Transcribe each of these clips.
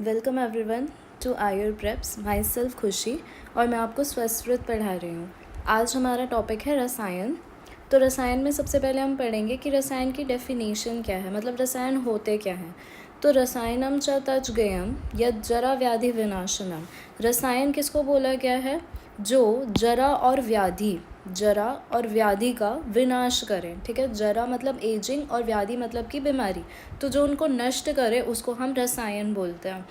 Welcome everyone to Ayur preps. Myself Khushi और मैं आपको स्वस्वृत पढ़ा रही हूँ। आज हमारा टॉपिक है रसायन। तो रसायन में सबसे पहले हम पढ़ेंगे कि रसायन की डेफिनेशन क्या है, मतलब रसायन होते क्या हैं। तो रसायनम च तज्ज्ञेयम यद जरा व्याधि विनाशनम। रसायन किसको बोला गया है? जो जरा और व्याधि का विनाश करें। ठीक है, जरा मतलब एजिंग और व्याधि मतलब की बीमारी, तो जो उनको नष्ट करे उसको हम रसायन बोलते हैं।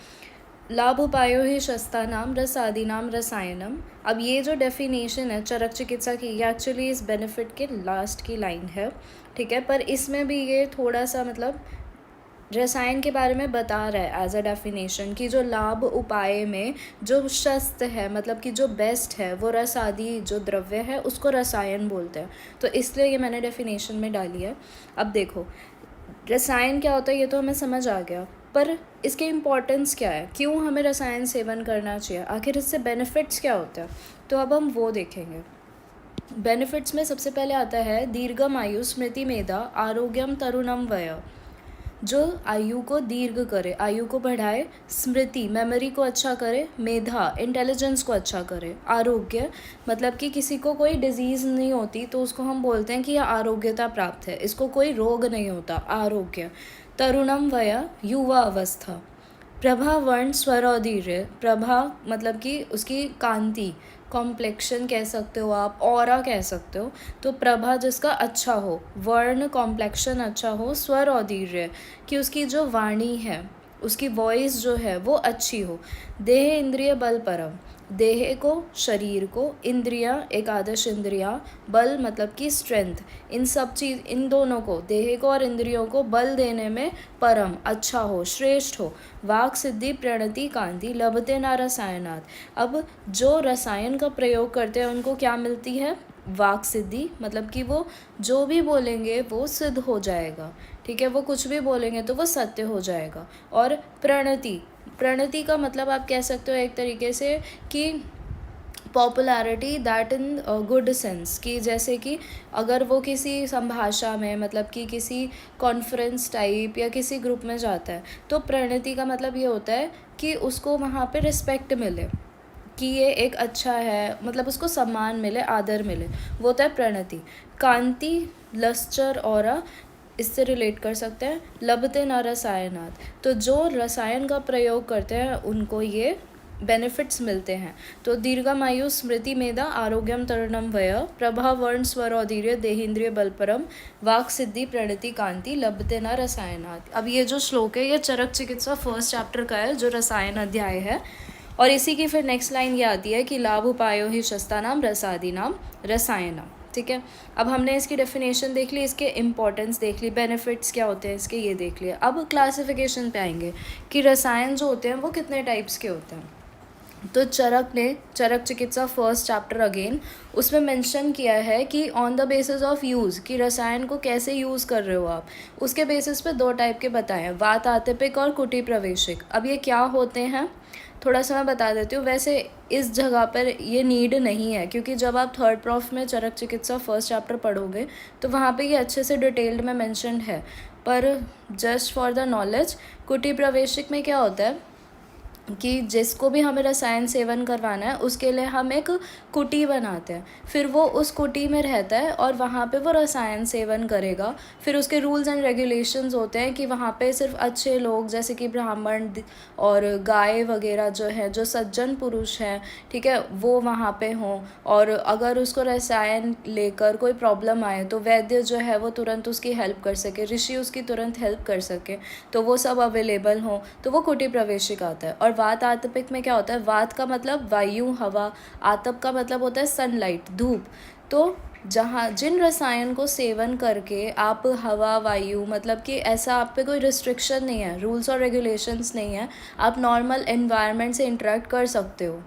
लाभ उपायो ही शस्ता नाम रसादि नाम रसायनम। अब ये जो डेफिनेशन है चरक चिकित्सा की, ये एक्चुअली इस बेनिफिट के लास्ट की लाइन है। ठीक है, पर इसमें भी ये थोड़ा सा मतलब रसायन के बारे में बता रहा है एज अ डेफिनेशन कि जो लाभ उपाय में जो शस्त्र है, मतलब कि जो बेस्ट है, वो रस आदि जो द्रव्य है उसको रसायन बोलते हैं। तो इसलिए ये मैंने डेफिनेशन में डाली है। अब देखो रसायन क्या होता है ये तो हमें समझ आ गया, पर इसके इम्पोर्टेंस क्या है, क्यों हमें रसायन सेवन करना चाहिए, आखिर इससे बेनिफिट्स क्या होते हैं, तो अब हम वो देखेंगे। बेनिफिट्स में सबसे पहले आता है दीर्घम आयु स्मृति मेधा आरोग्यम तरुणम वय। जो आयु को दीर्घ करे, आयु को बढ़ाए, स्मृति मेमोरी को अच्छा करे, मेधा इंटेलिजेंस को अच्छा करे, आरोग्य मतलब कि किसी को कोई डिजीज़ नहीं होती तो उसको हम बोलते हैं कि यह आरोग्यता प्राप्त है, इसको कोई रोग नहीं होता, आरोग्य। तरुणम वय युवा अवस्था। प्रभा वर्ण स्वरौदीर्य, प्रभा मतलब कि उसकी कांति, कॉम्प्लेक्शन कह सकते हो आप, ऑरा कह सकते हो। तो प्रभा जिसका अच्छा हो, वर्ण कॉम्प्लेक्शन अच्छा हो, स्वर औदीर्य कि उसकी जो वाणी है, उसकी वॉइस जो है वो अच्छी हो। देह इंद्रिय बल परम, देह को शरीर को, इंद्रिया एकादश इंद्रिया, बल मतलब कि स्ट्रेंथ, इन सब चीज़ इन दोनों को, देह को और इंद्रियों को बल देने में परम अच्छा हो, श्रेष्ठ हो। वाक सिद्धि प्रणति कांति लभते ना रसायनात्। अब जो रसायन का प्रयोग करते हैं उनको क्या मिलती है? वाक सिद्धि, मतलब कि वो जो भी बोलेंगे वो सिद्ध हो जाएगा। ठीक है, वो कुछ भी बोलेंगे तो वो सत्य हो जाएगा। और प्रणति, प्रणति का मतलब आप कह सकते हो एक तरीके से कि popularity, that in good sense, कि जैसे कि अगर वो किसी संभाषा में, मतलब कि किसी कॉन्फ्रेंस टाइप या किसी ग्रुप में जाता है, तो प्रणति का मतलब ये होता है कि उसको वहाँ पे रिस्पेक्ट मिले, कि ये एक अच्छा है, मतलब उसको सम्मान मिले, आदर मिले, वो होता है प्रणति। कांति लस्चर और इससे रिलेट कर सकते हैं लभते न रसायनात्। तो जो रसायन का प्रयोग करते हैं उनको ये बेनिफिट्स मिलते हैं। तो दीर्घमायु स्मृति मेधा आरोग्यम तरुणम वय प्रभा वर्ण स्वर औदीर्य देहेंद्रिय बलपरम वाक सिद्धि प्रणति कांति लभते न रसायनात्। अब ये जो श्लोक है ये चरक चिकित्सा फर्स्ट चैप्टर का है, जो रसायन अध्याय है। और इसी की फिर नेक्स्ट लाइन ये आती है कि लाभ उपायो ही शस्ता नाम रसादि नाम रसायनम। ठीक है, अब हमने इसकी डेफिनेशन देख ली, इसके इम्पोर्टेंस देख ली, बेनिफिट्स क्या होते हैं इसके ये देख लिया। अब क्लासिफिकेशन पे आएंगे कि रसायन जो होते हैं वो कितने टाइप्स के होते हैं। तो चरक ने चरक चिकित्सा फर्स्ट चैप्टर अगेन उसमें मेंशन किया है कि on the basis of use, कि रसायन को कैसे यूज़ कर रहे हो आप, उसके बेसिस पे दो टाइप के बताए हैं, वात आतपिक और कुटी प्रवेशिक। अब ये क्या होते हैं थोड़ा सा मैं बता देती हूँ। वैसे इस जगह पर ये नीड नहीं है, क्योंकि जब आप थर्ड प्रॉफ में चरक चिकित्सा फर्स्ट चैप्टर पढ़ोगे तो वहाँ पे ये अच्छे से डिटेल्ड में मेंशन्ड है। पर जस्ट फॉर द नॉलेज, कुटी प्रवेशिक में क्या होता है कि जिसको भी हमें रसायन सेवन करवाना है उसके लिए हम एक कुटी बनाते हैं, फिर वो उस कुटी में रहता है और वहाँ पे वो रसायन सेवन करेगा। फिर उसके रूल्स एंड रेगुलेशंस होते हैं कि वहाँ पे सिर्फ अच्छे लोग जैसे कि ब्राह्मण और गाय वगैरह जो है, जो सज्जन पुरुष हैं, ठीक है, वो वहाँ पे हों। और अगर उसको रसायन लेकर कोई प्रॉब्लम आए तो वैद्य जो है वो तुरंत उसकी हेल्प कर सके, ऋषि उसकी तुरंत हेल्प कर सके, तो वो सब अवेलेबल हों, तो वो कुटी प्रवेशिक आता है। और वात आतपिक में क्या होता है? वात का मतलब वायु हवा, आतप का मतलब होता है सनलाइट धूप। तो जहाँ जिन रसायन को सेवन करके आप हवा वायु, मतलब कि ऐसा आप पे कोई रिस्ट्रिक्शन नहीं है, रूल्स और रेगुलेशंस नहीं है, आप नॉर्मल एनवायरनमेंट से इंटरेक्ट कर सकते हो,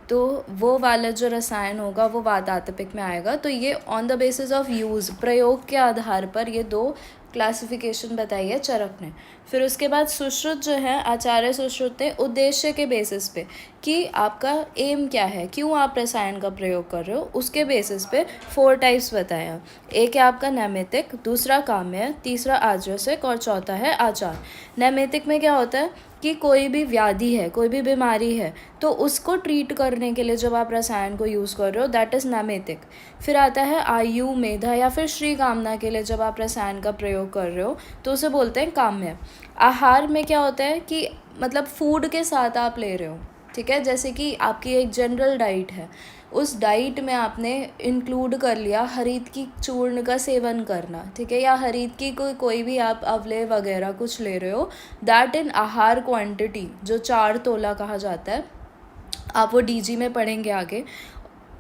तो वो वाला जो रसायन होगा वो वात आतपिक में आएगा। तो ये on the basis of use, प्रयोग के आधार पर ये दो क्लासिफिकेशन बताई है चरक ने। फिर उसके बाद सुश्रुत जो है, आचार्य सुश्रुत ने उद्देश्य के बेसिस पे कि आपका एम क्या है, क्यों आप रसायन का प्रयोग कर रहे हो, उसके बेसिस पे 4 टाइप्स बताया। एक है आपका नैमित्तिक, दूसरा काम्य, तीसरा आज्यसिक और चौथा है आचार। नैमित्तिक में क्या होता है कि कोई भी व्याधि है, कोई भी बीमारी है, तो उसको ट्रीट करने के लिए जब आप रसायन को यूज़ कर रहे हो, दैट इज़ नैमित्तिक। फिर आता है आयु, मेधा या फिर श्री कामना के लिए जब आप रसायन का प्रयोग कर रहे हो, तो उसे बोलते हैं काम्य। आहार में क्या होता है कि मतलब फूड के साथ आप ले रहे हो, ठीक है, जैसे कि आपकी एक जनरल डाइट है, उस डाइट में आपने इंक्लूड कर लिया हरीत की चूर्ण का सेवन करना, ठीक है, या हरीत की कोई भी आप अवले वगैरह कुछ ले रहे हो, दैट इन आहार क्वांटिटी जो 4 तोला कहा जाता है, आप वो डीजी में पढ़ेंगे आगे,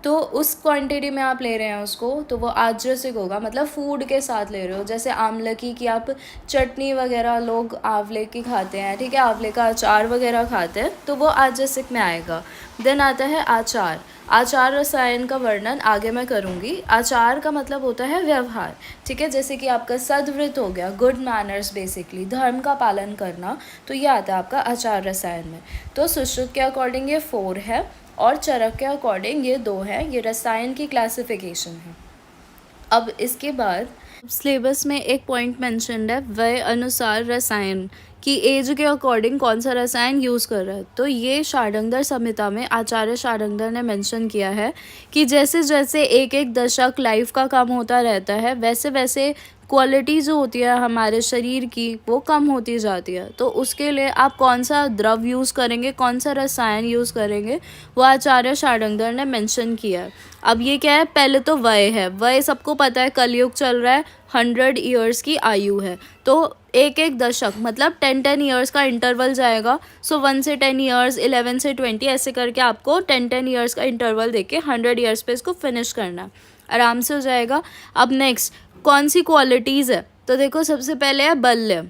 तो उस क्वांटिटी में आप ले रहे हैं उसको, तो वो आज्यसिक होगा, मतलब फूड के साथ ले रहे हो। जैसे आमलकी की आप चटनी वगैरह लोग आंवले की खाते हैं, ठीक है, आंवले का अचार वगैरह खाते हैं, तो वो आज्यसिक में आएगा। देन आता है आचार। आचार रसायन का वर्णन आगे मैं करूँगी। आचार का मतलब होता है व्यवहार, ठीक है, जैसे कि आपका सद्वृत्त हो गया, गुड मैनर्स, बेसिकली धर्म का पालन करना, तो ये आता है आपका आचार रसायन में। तो सुश्रुत के अकॉर्डिंग ये 4 है और चरक के अकॉर्डिंग ये 2 है। ये रसायन की क्लासिफिकेशन है। अब इसके बाद सिलेबस में एक पॉइंट मेंशन्ड है, वय अनुसार रसायन कि एज के अकॉर्डिंग कौन सा रसायन यूज़ कर रहा है। तो ये शार्ंगधर संहिता में आचार्य शार्ंगधर ने मेंशन किया है कि जैसे जैसे एक एक दशक लाइफ का कम होता रहता है, वैसे वैसे क्वालिटी जो होती है हमारे शरीर की वो कम होती जाती है। तो उसके लिए आप कौन सा द्रव यूज़ करेंगे, कौन सा रसायन यूज़ करेंगे, वो आचार्य शार्ंगधर ने मेंशन किया है। अब ये क्या है, पहले तो वय है। वय सबको पता है, कलयुग चल रहा है, 100 ईयर्स की आयु है, तो एक एक दशक मतलब 10 ईयर्स का इंटरवल जाएगा। सो 1 से 10 ईयर्स, 11 से 20, ऐसे करके आपको 10 ईयर्स का इंटरवल देके 100 ईयर्स पे इसको फिनिश करना है, आराम से हो जाएगा। अब नेक्स्ट कौन सी क्वालिटीज़ है, तो देखो सबसे पहले है बल्य।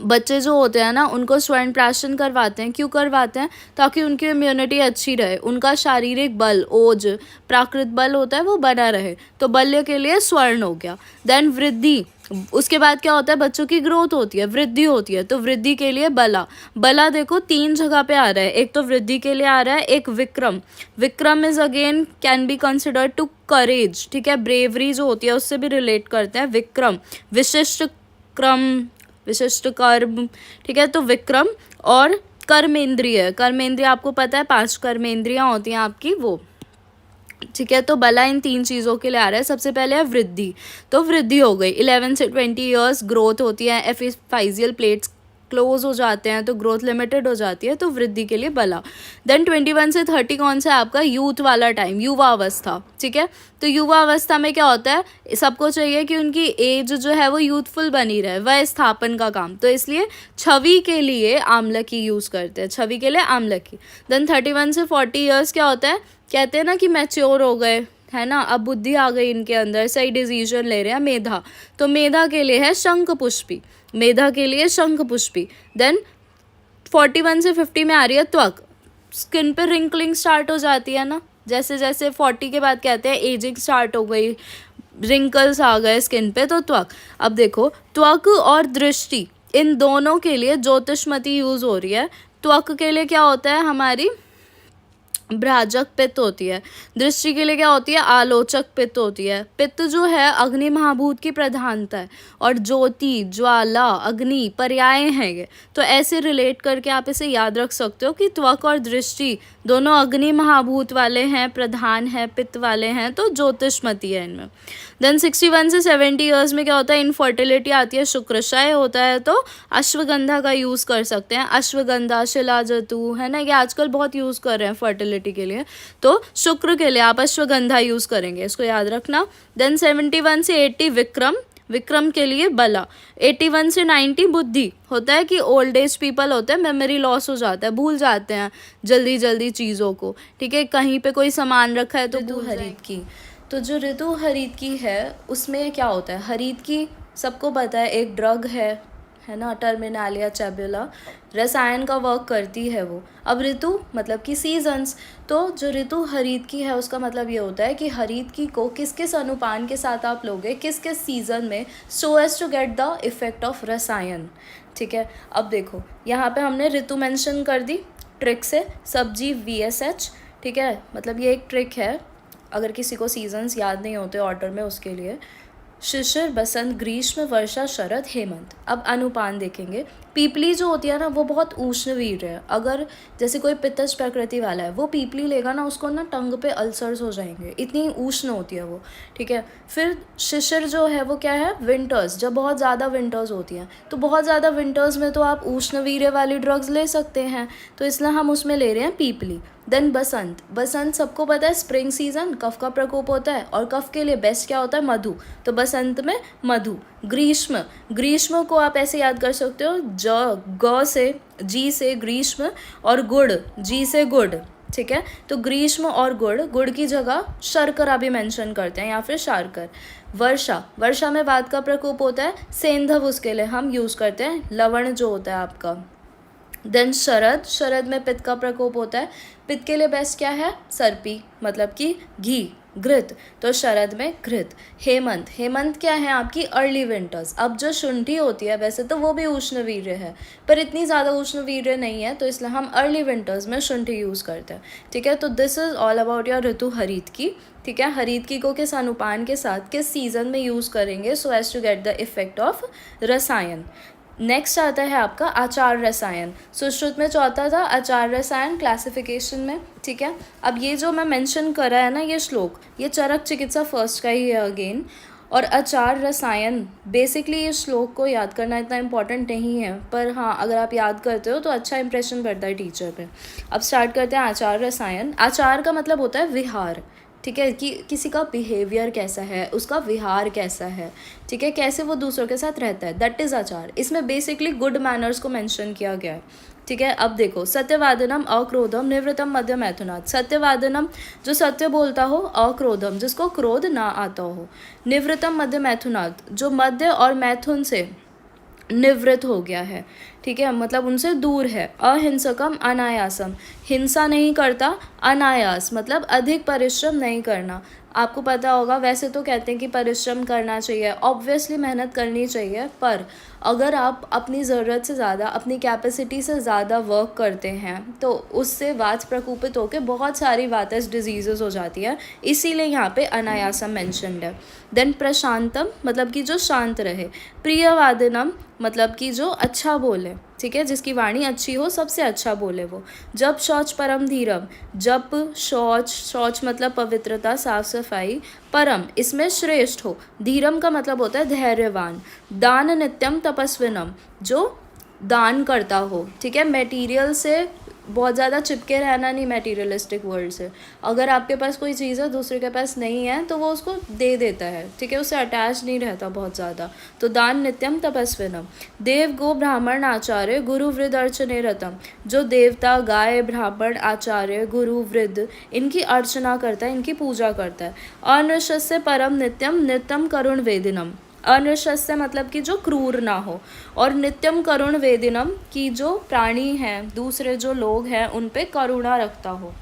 बच्चे जो होते हैं ना, उनको स्वर्ण प्राशन करवाते हैं, क्यों करवाते हैं, ताकि उनकी इम्यूनिटी अच्छी रहे, उनका शारीरिक बल, ओज, प्राकृत बल होता है वो बना रहे, तो बल्य के लिए स्वर्ण हो गया। देन वृद्धि, उसके बाद क्या होता है, बच्चों की ग्रोथ होती है, वृद्धि होती है, तो वृद्धि के लिए बला। बला देखो 3 जगह पे आ रहा है, एक तो वृद्धि के लिए आ रहा है, एक vikram. Vikram is again can be considered to courage, ठीक है, ब्रेवरी जो होती है उससे भी रिलेट करते हैं। विक्रम, विशिष्ट क्रम, विशिष्ट कर्म, ठीक है, तो विक्रम। और कर्मेंद्रिय, कर्मेंद्रिय आपको पता है 5 कर्मेंद्रियां होती हैं आपकी, वो, ठीक है। तो बला इन 3 चीज़ों के लिए आ रहा है। सबसे पहले है वृद्धि, तो वृद्धि हो गई, 11 से 20 ईयर्स ग्रोथ होती है, एपिफाइजियल प्लेट्स क्लोज हो जाते हैं, तो ग्रोथ लिमिटेड हो जाती है, तो वृद्धि के लिए बला। देन 21 से 30 कौन सा है आपका, यूथ वाला टाइम, युवा अवस्था, ठीक है। तो युवा अवस्था में क्या होता है, सबको चाहिए कि उनकी एज जो है वो यूथफुल बनी रहे, वह स्थापन का काम, तो इसलिए छवि के लिए आम्लकी यूज़ करते हैं, छवि के लिए आम्लकी। देन 31 से 40 ईयर्स क्या होता है, कहते हैं ना कि मैच्योर हो गए, है ना, अब बुद्धि आ गई इनके अंदर, सही डिसीजन ले रहे हैं, मेधा, तो मेधा के लिए है शंख पुष्पी, मेधा के लिए शंख पुष्पी। देन 41 से 50 में आ रही है त्वक, स्किन पे रिंकलिंग स्टार्ट हो जाती है ना, जैसे जैसे 40 के बाद कहते हैं एजिंग स्टार्ट हो गई, रिंकल्स आ गए स्किन पे, तो त्वक। अब देखो त्वक और दृष्टि, इन दोनों के लिए ज्योतिषमती यूज़ हो रही है। त्वक के लिए क्या होता है, हमारी भ्राजक पित्त होती है, दृष्टि के लिए क्या होती है, आलोचक पित्त होती है। पित्त जो है अग्नि महाभूत की प्रधानता है, और ज्योति, ज्वाला, अग्नि पर्याय हैं ये, तो ऐसे रिलेट करके आप इसे याद रख सकते हो कि त्वक और दृष्टि दोनों अग्नि महाभूत वाले हैं, प्रधान है, पित्त वाले हैं, तो ज्योतिषमती है इनमें। देन 61 से 70 ईयर्स में क्या होता है, इनफर्टिलिटी आती है, शुक्रक्षय होता है, तो अश्वगंधा का यूज़ कर सकते हैं, अश्वगंधा, शिलाजतु, है ना, ये आजकल बहुत यूज़ कर रहे हैं फर्टिलिटी के लिए, तो शुक्र के लिए आप अश्वगंधा यूज़ करेंगे, इसको याद रखना। देन 71 से 80 विक्रम, विक्रम के लिए बला। 81 से 90 बुद्धि, होता है कि ओल्ड एज पीपल होते हैं, मेमोरी लॉस हो जाता है, भूल जाते हैं जल्दी जल्दी चीज़ों को, ठीक है, कहीं पे कोई सामान रखा है तो भूल हरित की, तो जो ऋतु हरित की है उसमें क्या होता है, हरित की सबको पता है एक ड्रग है ना, टर्मिनालिया चैबुला, रसायन का वर्क करती है वो। अब ऋतु मतलब कि सीजन्स, तो जो ऋतु हरित की है उसका मतलब ये होता है कि हरित की को किस किस अनुपान के साथ आप लोगे, किस किस सीज़न में, so as to get the effect of rasayana, ठीक है। अब देखो यहाँ पे हमने ऋतु मेंशन कर दी ट्रिक से, सब्जी VSH, ठीक है। मतलब ये एक ट्रिक है, अगर किसी को सीजन्स याद नहीं होते ऑर्डर में, उसके लिए। शिशिर, बसंत, ग्रीष्म, वर्षा, शरद, हेमंत। अब अनुपान देखेंगे। पीपली जो होती है ना वो बहुत उष्णवीर है। अगर जैसे कोई पित्तज प्रकृति वाला है वो पीपली लेगा ना, उसको ना टंग पे अल्सर्स हो जाएंगे, इतनी उष्ण होती है वो, ठीक है। फिर शिशिर जो है वो क्या है, विंटर्स, जब बहुत ज़्यादा विंटर्स होती हैं, तो बहुत ज़्यादा विंटर्स में तो आप उष्णवीर्य वाली ड्रग्स ले सकते हैं, तो इसलिए हम उसमें ले रहे हैं पीपली। देन बसंत, बसंत सबको पता है स्प्रिंग सीजन, कफ का प्रकोप होता है, और कफ के लिए बेस्ट क्या होता है, मधु, तो बसंत में मधु। ग्रीष्म, ग्रीष्म को आप ऐसे याद कर सकते हो, ग से, जी से ग्रीष्म, और गुड़, जी से गुड़, ठीक है। तो ग्रीष्म और गुड़, गुड़ की जगह शर्करा भी मेंशन करते हैं या फिर शार्कर। वर्षा, वर्षा में वात का प्रकोप होता है, सेंधव उसके लिए हम यूज़ करते हैं, लवण जो होता है आपका। देन शरद, शरद में पित्त का प्रकोप होता है, पित्त के लिए बेस्ट क्या है, सर्पी, मतलब कि घी, घृत, तो शरद में घृत। हेमंत, हेमंत क्या है आपकी अर्ली विंटर्स। अब जो शुंठी होती है वैसे तो वो भी उष्णवीर्य है, पर इतनी ज़्यादा उष्णवीर्य नहीं है, तो इसलिए हम अर्ली विंटर्स में शुंठी यूज़ करते हैं, ठीक है। तो this is all about your ritu haritaki, ठीक है। हरीतकी को किस अनुपान के साथ किस सीजन में यूज़ करेंगे so as to get the effect of rasayana. Next आता है आपका आचार रसायन। सुश्रुत में चौथा था आचार रसायन क्लासिफिकेशन में, ठीक है। अब ये जो मैं मेंशन कर रहा है ना ये श्लोक, ये चरक चिकित्सा फर्स्ट का ही है अगेन। और आचार रसायन, बेसिकली ये श्लोक को याद करना इतना इम्पॉर्टेंट नहीं है, पर हाँ अगर आप याद करते हो तो अच्छा इंप्रेशन पड़ता है टीचर पे। अब स्टार्ट करते हैं आचार रसायन। आचार का मतलब होता है विहार, ठीक है, कि किसी का बिहेवियर कैसा है, उसका विहार कैसा है, ठीक है, कैसे वो दूसरों के साथ रहता है, दैट इज़ आचार। इसमें बेसिकली गुड मैनर्स को मेंशन किया गया है, ठीक है। अब देखो सत्यवादनम अक्रोधम निवृत्तम मध्य मैथुनात्। सत्यवादनम जो सत्य बोलता हो, अक्रोधम जिसको क्रोध ना आता हो, निवृत्तम मध्य मैथुनात् जो मध्य और मैथुन से निवृत्त हो गया है, ठीक है, मतलब उनसे दूर है। अहिंसकम अनायासम, हिंसा नहीं करता, अनायास मतलब अधिक परिश्रम नहीं करना। आपको पता होगा वैसे तो कहते हैं कि परिश्रम करना चाहिए, ऑब्वियसली मेहनत करनी चाहिए, पर अगर आप अपनी ज़रूरत से ज़्यादा, अपनी कैपेसिटी से ज़्यादा वर्क करते हैं तो उससे वात प्रकोपित होकर बहुत सारी वातस डिजीज़ेस हो जाती है, इसीलिए यहाँ पे अनायासम मेंशन्ड है। देन प्रशांतम मतलब कि जो शांत रहे। प्रियवादिनम मतलब कि जो अच्छा बोले, ठीक है, जिसकी वाणी अच्छी हो, सबसे अच्छा बोले वो। जप शौच परम धीरम, जप शौच, शौच मतलब पवित्रता, साफ सफाई, परम इसमें श्रेष्ठ हो, धीरम का मतलब होता है धैर्यवान। दान नित्यम तपस्विनम जो दान करता हो, ठीक है, मटेरियल से बहुत ज़्यादा चिपके रहना नहीं, मटेरियलिस्टिक वर्ल्ड से। अगर आपके पास कोई चीज़ है दूसरे के पास नहीं है तो वो उसको दे देता है, ठीक है, उससे अटैच नहीं रहता बहुत ज़्यादा। तो दान नित्यम तपस्विनम। देव गो ब्राह्मण आचार्य गुरु वृद्ध अर्चने रतम, जो देवता, गाय, ब्राह्मण, आचार्य, गुरु, वृद्ध इनकी अर्चना करता है, इनकी पूजा करता है। अनृशस्य परम नित्यम नित्यम करुण वेदिनम। अनृशस्य मतलब कि जो क्रूर ना हो, और नित्यम करुण वेदिनम की जो प्राणी हैं, दूसरे जो लोग हैं उन पे करुणा रखता हो।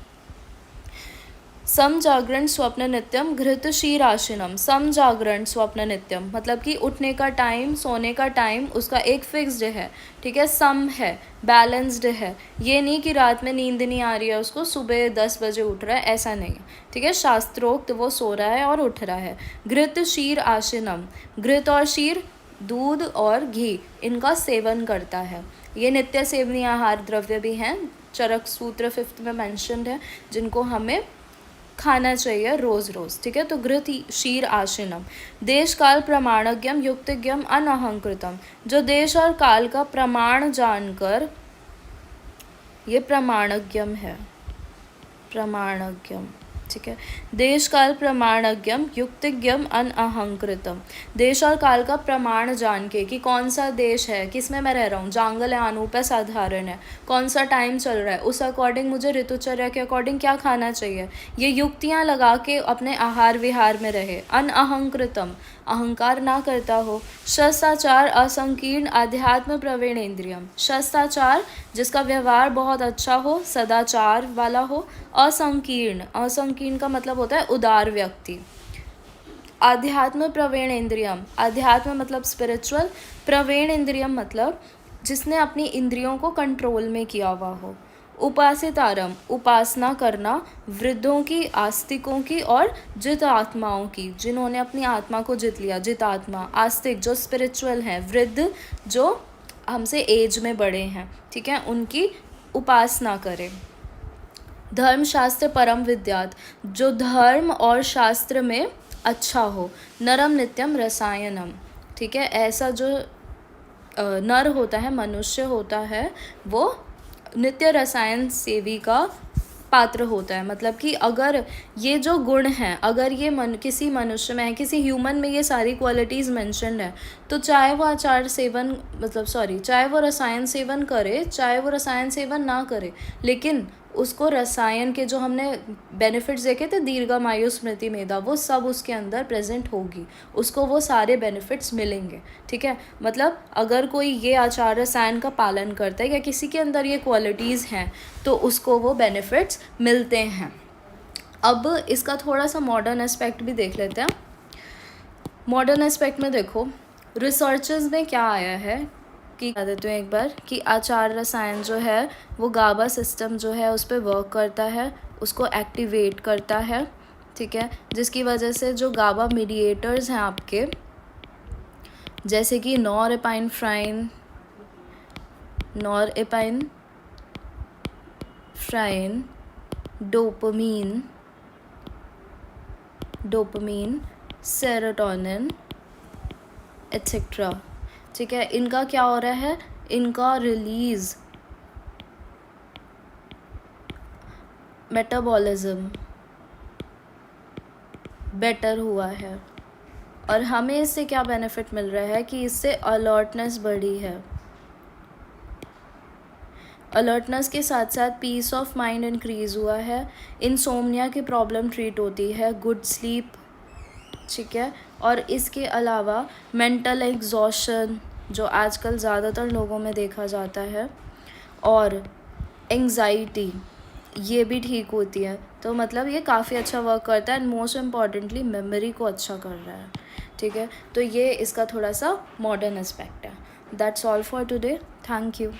सम जागरण स्वप्न नित्यम घृत शीराशिनम। सम जागरण स्वप्न नित्यम मतलब कि उठने का टाइम, सोने का टाइम उसका एक फिक्स्ड है, ठीक है, सम है, बैलेंस्ड है। ये नहीं कि रात में नींद नहीं आ रही है उसको, सुबह 10 बजे उठ रहा है, ऐसा नहीं, ठीक है, शास्त्रोक्त वो सो रहा है और उठ रहा है। घृत क्षीर आशिनम, घृत और क्षीर दूध और घी इनका सेवन करता है। ये नित्य सेवनीय आहार द्रव्य भी हैं, चरक सूत्र 5th में मेंशन्ड है, जिनको हमें खाना चाहिए रोज़ रोज़, ठीक है। तो घृत क्षीर आशिनम। देश काल प्रमाणज्ञम युक्तिज्ञम अनहंकृतम, जो देश और काल का प्रमाण जानकर, ये प्रमाणज्ञम है, प्रमाणज्ञम, ठीक है। देश काल प्रमाणज्ञम युक्तिज्ञम अनअहंकृतम, देश और काल का प्रमाण जान के कि कौन सा देश है, किस में मैं रह रहा हूँ, जांगल है, अनूप है, साधारण है, कौन सा टाइम चल रहा है, उस अकॉर्डिंग मुझे ऋतुचर्या के अकॉर्डिंग क्या खाना चाहिए, ये युक्तियाँ लगा के अपने आहार विहार में रहे। अनअहंकृतम अहंकार ना करता हो। शस्त्राचार असंकीर्ण आध्यात्म प्रवीण इंद्रियम। शस्त्राचार जिसका व्यवहार बहुत अच्छा हो, सदाचार वाला हो। असंकीर्ण, असंकीर्ण का मतलब होता है उदार व्यक्ति। आध्यात्म प्रवीण इंद्रियम, आध्यात्म मतलब स्पिरिचुअल, प्रवीण इंद्रियम मतलब जिसने अपनी इंद्रियों को कंट्रोल में किया हुआ हो। उपासितारम, उपासना करना वृद्धों की, आस्तिकों की और जित आत्माओं की, जिन्होंने अपनी आत्मा को जीत लिया। जित आत्मा, आस्तिक जो स्पिरिचुअल हैं, वृद्ध जो हमसे एज में बड़े हैं, ठीक है, उनकी उपासना करें। धर्म शास्त्र परम विद्यात, जो धर्म और शास्त्र में अच्छा हो। नरम नित्यम रसायनम, ठीक है, ऐसा जो नर होता है, मनुष्य होता है, वो नित्य रसायन सेवी का पात्र होता है। मतलब कि अगर ये जो गुण हैं, अगर ये किसी मनुष्य में है, किसी ह्यूमन में ये सारी क्वालिटीज़ मेंशन्ड है, तो चाहे वो आचार सेवन चाहे वो रसायन सेवन करे, चाहे वो रसायन सेवन ना करे, लेकिन उसको रसायन के जो हमने बेनिफिट्स देखे थे, दीर्घायु स्मृति मेधा, वो सब उसके अंदर प्रेजेंट होगी, उसको वो सारे बेनिफिट्स मिलेंगे, ठीक है। मतलब अगर कोई ये आचार रसायन का पालन करता है या किसी के अंदर ये क्वालिटीज़ हैं, तो उसको वो बेनिफिट्स मिलते हैं। अब इसका थोड़ा सा मॉडर्न एस्पेक्ट भी देख लेते हैं। मॉडर्न एस्पेक्ट में देखो, रिसर्चेस में क्या आया है कि बता देती हूँ एक बार, कि आचार रसायन जो है वो गाबा सिस्टम जो है उस पर वर्क करता है, उसको एक्टिवेट करता है, ठीक है, जिसकी वजह से जो गाबा मीडिएटर्स हैं आपके, जैसे कि नॉरएपिनेफ्राइन, डोपामीन, सेरोटोनिन एट्सेट्रा, ठीक है, इनका क्या हो रहा है, इनका रिलीज, मेटाबॉलिज्म बेटर हुआ है। और हमें इससे क्या बेनिफिट मिल रहा है कि इससे अलर्टनेस बढ़ी है। अलर्टनेस के साथ साथ पीस ऑफ माइंड इंक्रीज़ हुआ है। इंसोम्निया की प्रॉब्लम ट्रीट होती है, गुड स्लीप, ठीक है। और इसके अलावा मेंटल एग्जॉशन जो आजकल ज़्यादातर लोगों में देखा जाता है, और एंग्जाइटी, ये भी ठीक होती है। तो मतलब ये काफ़ी अच्छा वर्क करता है, एंड मोस्ट इम्पॉर्टेंटली मेमोरी को अच्छा कर रहा है, ठीक है। तो ये इसका थोड़ा सा मॉडर्न एस्पेक्ट है। That's all for today, thank you.